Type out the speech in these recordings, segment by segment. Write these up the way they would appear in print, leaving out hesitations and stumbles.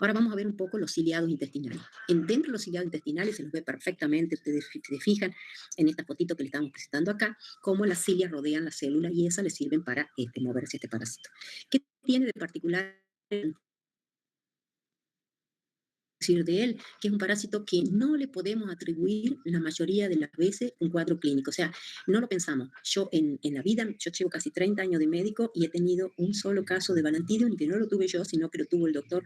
Ahora vamos a ver un poco los ciliados intestinales. Dentro de los ciliados intestinales se los ve perfectamente, ustedes se fijan en esta fotito que le estamos presentando acá, cómo las cilias rodean la célula y esas le sirven para moverse este parásito. ¿Qué tiene de particular decir de él, que es un parásito que no le podemos atribuir la mayoría de las veces un cuadro clínico? O sea, no lo pensamos. Yo en la vida, yo llevo casi 30 años de médico y he tenido un solo caso de Balantidium, y que no lo tuve yo, sino que lo tuvo el doctor,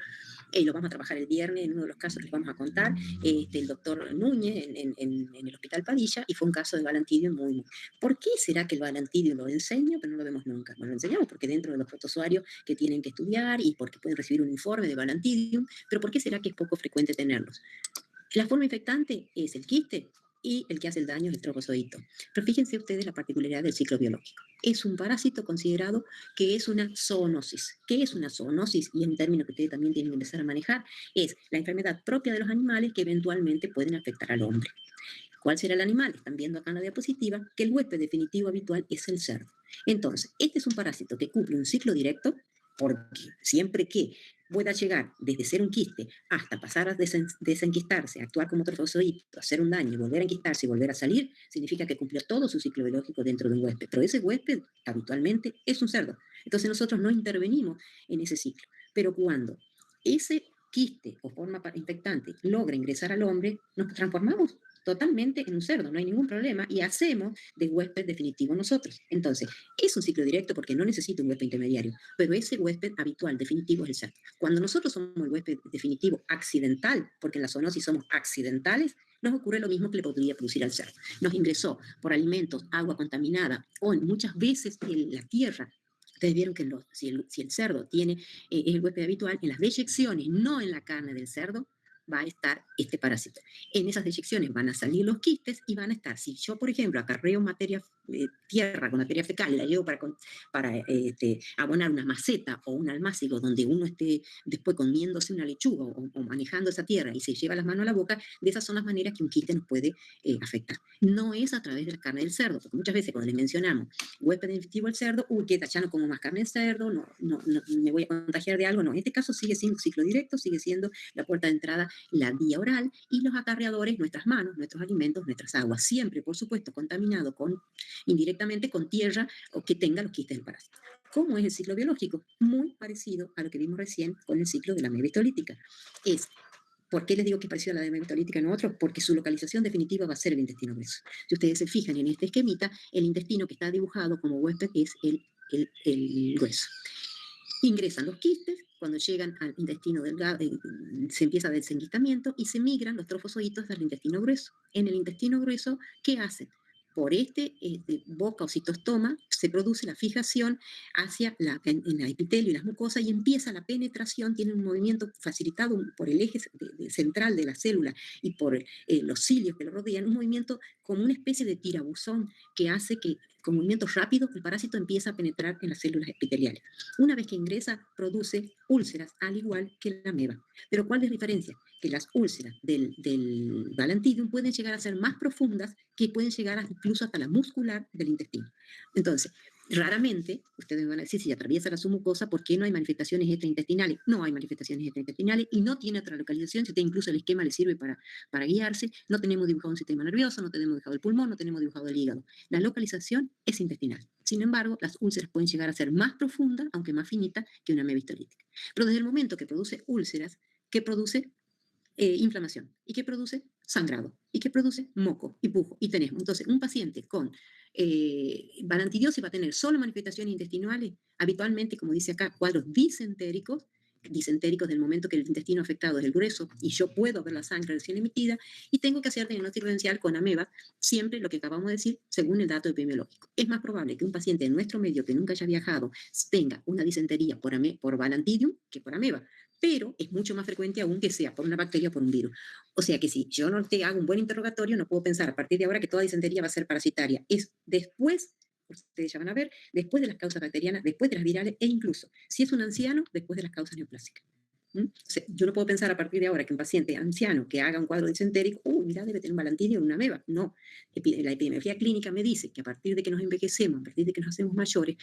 lo vamos a trabajar el viernes, en uno de los casos que les vamos a contar, el doctor Núñez en el Hospital Padilla, y fue un caso de Balantidium muy. ¿Por qué será que el Balantidium lo enseño, pero no lo vemos nunca? Bueno, lo enseñamos porque dentro de los protozoarios que tienen que estudiar y porque pueden recibir un informe de Balantidium, pero ¿por qué será que es poco frecuente tenerlos? La forma infectante es el quiste y el que hace el daño es el trofozoito. Pero fíjense ustedes la particularidad del ciclo biológico. Es un parásito considerado que es una zoonosis. ¿Qué es una zoonosis? Y es un término que ustedes también tienen que empezar a manejar. Es la enfermedad propia de los animales que eventualmente pueden afectar al hombre. ¿Cuál será el animal? Están viendo acá en la diapositiva que el huésped definitivo habitual es el cerdo. Entonces, este es un parásito que cumple un ciclo directo, porque siempre que pueda llegar desde ser un quiste hasta pasar a desenquistarse, actuar como trofozoito, hacer un daño y volver a enquistarse y volver a salir, significa que cumplió todo su ciclo biológico dentro de un huésped. Pero ese huésped habitualmente es un cerdo. Entonces nosotros no intervenimos en ese ciclo. Pero cuando ese quiste o forma infectante logra ingresar al hombre, nos transformamos totalmente en un cerdo, no hay ningún problema, y hacemos de huésped definitivo nosotros. Entonces, es un ciclo directo porque no necesita un huésped intermediario, pero ese huésped habitual, definitivo, es el cerdo. Cuando nosotros somos el huésped definitivo accidental, porque en la zoonosis somos accidentales, nos ocurre lo mismo que le podría producir al cerdo. Nos ingresó por alimentos, agua contaminada o muchas veces en la tierra. Ustedes vieron que si el cerdo tiene el huésped habitual, en las deyecciones, no en la carne del cerdo, va a estar este parásito. En esas deyecciones van a salir los quistes y van a estar, si yo, por ejemplo, acarreo tierra con materia fecal y la llevo para abonar una maceta o un almácigo donde uno esté después comiéndose una lechuga o manejando esa tierra y se lleva las manos a la boca, de esas son las maneras que un quiste nos puede afectar. No es a través de la carne del cerdo, porque muchas veces cuando les mencionamos huésped infectivo al cerdo, que ya no como más carne de cerdo, no, me voy a contagiar de algo, no. En este caso sigue siendo ciclo directo, sigue siendo la puerta de entrada la vía oral, y los acarreadores, nuestras manos, nuestros alimentos, nuestras aguas, siempre, por supuesto, contaminado indirectamente con tierra o que tenga los quistes del parásito. ¿Cómo es el ciclo biológico? Muy parecido a lo que vimos recién con el ciclo de la ameba histolítica. ¿Por qué les digo que es parecido a la de ameba histolítica en otros? Porque su localización definitiva va a ser el intestino grueso. Si ustedes se fijan en este esquemita, el intestino que está dibujado como huésped es el grueso. Ingresan los quistes, cuando llegan al intestino delgado, se empieza el desenquistamiento y se migran los trofozoitos al intestino grueso. En el intestino grueso, ¿qué hacen? Por boca o citostoma se produce la fijación hacia en la epitelio y las mucosas y empieza la penetración, tiene un movimiento facilitado por el eje central de la célula y por los cilios que lo rodean, un movimiento como una especie de tirabuzón que hace que con movimientos rápidos el parásito empieza a penetrar en las células epiteliales. Una vez que ingresa, produce úlceras, al igual que la ameba. Pero ¿cuál es la diferencia? Que las úlceras del Balantidium pueden llegar a ser más profundas, que pueden llegar incluso hasta la muscular del intestino. Entonces, raramente, ustedes me van a decir, si atraviesa la submucosa, ¿por qué no hay manifestaciones extraintestinales? No hay manifestaciones extraintestinales y no tiene otra localización. Si usted incluso el esquema le sirve para guiarse, no tenemos dibujado un sistema nervioso, no tenemos dibujado el pulmón, no tenemos dibujado el hígado. La localización es intestinal. Sin embargo, las úlceras pueden llegar a ser más profundas, aunque más finitas, que una ameba histolítica. Pero desde el momento que produce úlceras, que produce inflamación y que produce sangrado y que produce moco y pujo y tenemos. Entonces, un paciente con balantidiosis va a tener solo manifestaciones intestinales, habitualmente, como dice acá, cuadros disentéricos del momento que el intestino afectado es el grueso y yo puedo ver la sangre recién emitida y tengo que hacer diagnóstico diferencial con ameba, siempre lo que acabamos de decir, según el dato epidemiológico. Es más probable que un paciente de nuestro medio que nunca haya viajado tenga una disentería por Balantidium que por ameba, pero es mucho más frecuente aún que sea por una bacteria o por un virus. O sea que si yo no te hago un buen interrogatorio, no puedo pensar a partir de ahora que toda disentería va a ser parasitaria. Es después, ustedes ya van a ver, después de las causas bacterianas, después de las virales e incluso, si es un anciano, después de las causas neoplásicas. O sea, yo no puedo pensar a partir de ahora que un paciente anciano que haga un cuadro disentérico, mira, debe tener un Balantidium o una ameba. No, la epidemiología clínica me dice que a partir de que nos envejecemos, a partir de que nos hacemos mayores,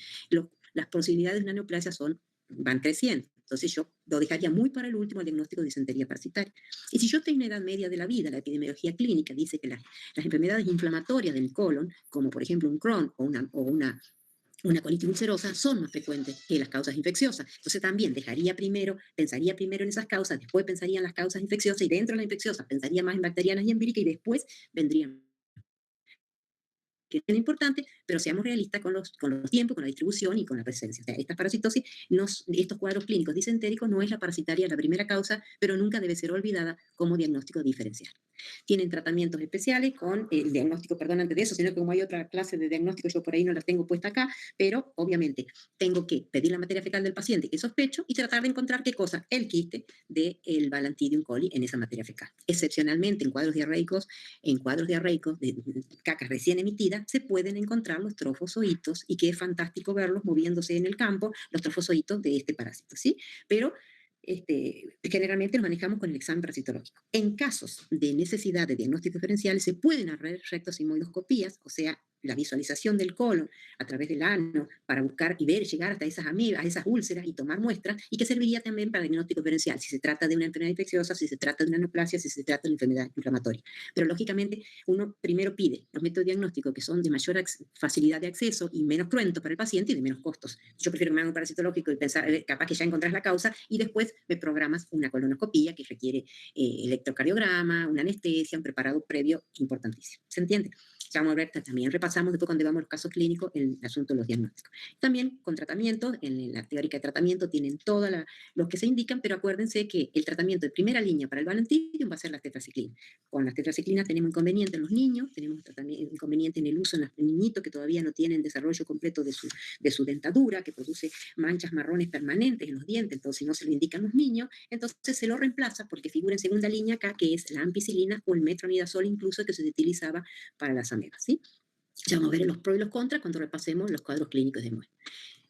las posibilidades de una neoplasia van creciendo. Entonces yo lo dejaría muy para el último el diagnóstico de disentería parasitaria. Y si yo estoy en la edad media de la vida, la epidemiología clínica dice que las enfermedades inflamatorias del colon, como por ejemplo un Crohn o una colitis ulcerosa, son más frecuentes que las causas infecciosas. Entonces también pensaría primero en esas causas, después pensaría en las causas infecciosas y dentro de las infecciosas pensaría más en bacterianas y en víricas y después vendrían que es importante, pero seamos realistas con los tiempos, con la distribución y con la presencia. O sea, estas parasitosis, estos cuadros clínicos disentéricos no es la parasitaria la primera causa, pero nunca debe ser olvidada como diagnóstico diferencial. Tienen tratamientos especiales con el diagnóstico, perdón, antes de eso, sino que como hay otra clase de diagnóstico, yo por ahí no la tengo puesta acá, pero obviamente tengo que pedir la materia fecal del paciente que sospecho y tratar de encontrar qué cosa, el quiste del Balantidium coli en esa materia fecal. Excepcionalmente en cuadros diarreicos de caca recién emitida, se pueden encontrar los trofozoitos y que es fantástico verlos moviéndose en el campo, los trofozoitos de este parásito, ¿sí? Pero generalmente lo manejamos con el examen parasitológico. En casos de necesidad de diagnóstico diferencial, se pueden hacer rectosigmoidoscopías, o sea, la visualización del colon a través del ano para buscar y ver, llegar hasta esas amebas, esas úlceras y tomar muestras, y que serviría también para diagnóstico diferencial, si se trata de una enfermedad infecciosa, si se trata de una neoplasia, si se trata de una enfermedad inflamatoria. Pero lógicamente uno primero pide los métodos de diagnóstico que son de mayor facilidad de acceso y menos cruento para el paciente y de menos costos. Yo prefiero que me hagan un parasitológico y pensar, capaz que ya encontrás la causa, y después me programas una colonoscopía que requiere electrocardiograma, una anestesia, un preparado previo importantísimo. ¿Se entiende? Ya vamos a ver, también repasamos después cuando veamos los casos clínicos el asunto de los diagnósticos. También con tratamiento, en la teórica de tratamiento tienen todos los que se indican, pero acuérdense que el tratamiento de primera línea para el Balantidium va a ser la tetraciclina. Con las tetraciclinas tenemos inconveniente en los niños, tenemos inconveniente en el uso en los niñitos que todavía no tienen desarrollo completo de su dentadura, que produce manchas marrones permanentes en los dientes, entonces no se lo indican los niños, entonces se lo reemplaza porque figura en segunda línea acá, que es la ampicilina o el metronidazol incluso, que se utilizaba para las amebas, ¿sí? Ya vamos a ver los pros y los contras cuando repasemos los cuadros clínicos de muestra.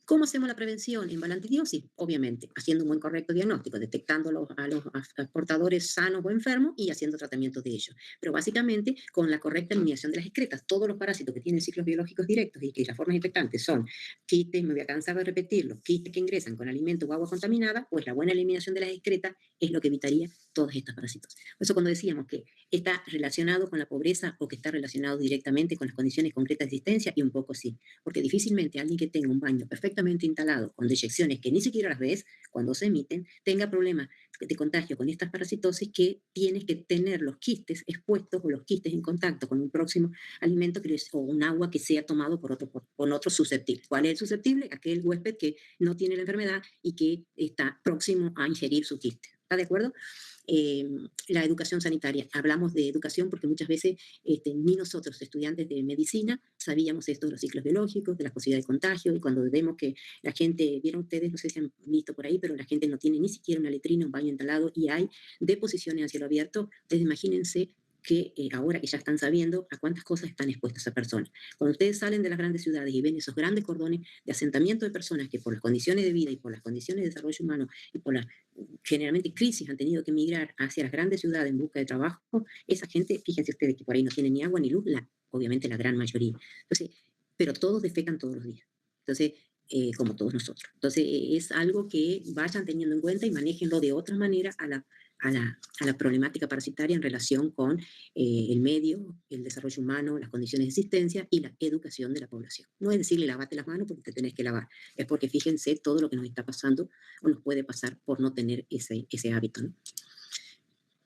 ¿Cómo hacemos la prevención en balantidiosis? Obviamente, haciendo un buen correcto diagnóstico, detectando a los portadores sanos o enfermos y haciendo tratamiento de ellos. Pero básicamente con la correcta eliminación de las excretas. Todos los parásitos que tienen ciclos biológicos directos y que las formas infectantes son quistes, me voy a cansar de repetirlo, quistes que ingresan con alimento o agua contaminada, pues la buena eliminación de las excretas es lo que evitaría todas estas parásitos. Por eso cuando decíamos que está relacionado con la pobreza o que está relacionado directamente con las condiciones concretas de existencia, y un poco sí, porque difícilmente alguien que tenga un baño perfectamente instalado con deyecciones que ni siquiera las ves cuando se emiten, tenga problemas de contagio con estas parasitosis, que tienes que tener los quistes expuestos o los quistes en contacto con un próximo alimento o un agua que sea tomado por otro susceptible. ¿Cuál es el susceptible? Aquel huésped que no tiene la enfermedad y que está próximo a ingerir su quiste. ¿Está de acuerdo? eh, la educación sanitaria. Hablamos de educación porque muchas veces ni nosotros, estudiantes de medicina, sabíamos esto de los ciclos biológicos, de la posibilidad de contagio, y cuando vemos que la gente, vieron ustedes, no sé si han visto por ahí, pero la gente no tiene ni siquiera una letrina, un baño instalado, y hay deposiciones a cielo abierto. Ustedes imagínense que ahora que ya están sabiendo a cuántas cosas están expuestas a personas. Cuando ustedes salen de las grandes ciudades y ven esos grandes cordones de asentamiento de personas que por las condiciones de vida y por las condiciones de desarrollo humano y por las generalmente crisis han tenido que emigrar hacia las grandes ciudades en busca de trabajo, esa gente, fíjense ustedes que por ahí no tiene ni agua ni luz, obviamente la gran mayoría. Entonces, pero todos defecan todos los días. Entonces, como todos nosotros. Entonces, es algo que vayan teniendo en cuenta y manéjenlo de otra manera a la problemática parasitaria en relación con el medio, el desarrollo humano, las condiciones de existencia y la educación de la población. No es decirle lavate las manos porque te tenés que lavar, es porque fíjense todo lo que nos está pasando o nos puede pasar por no tener ese hábito, ¿no?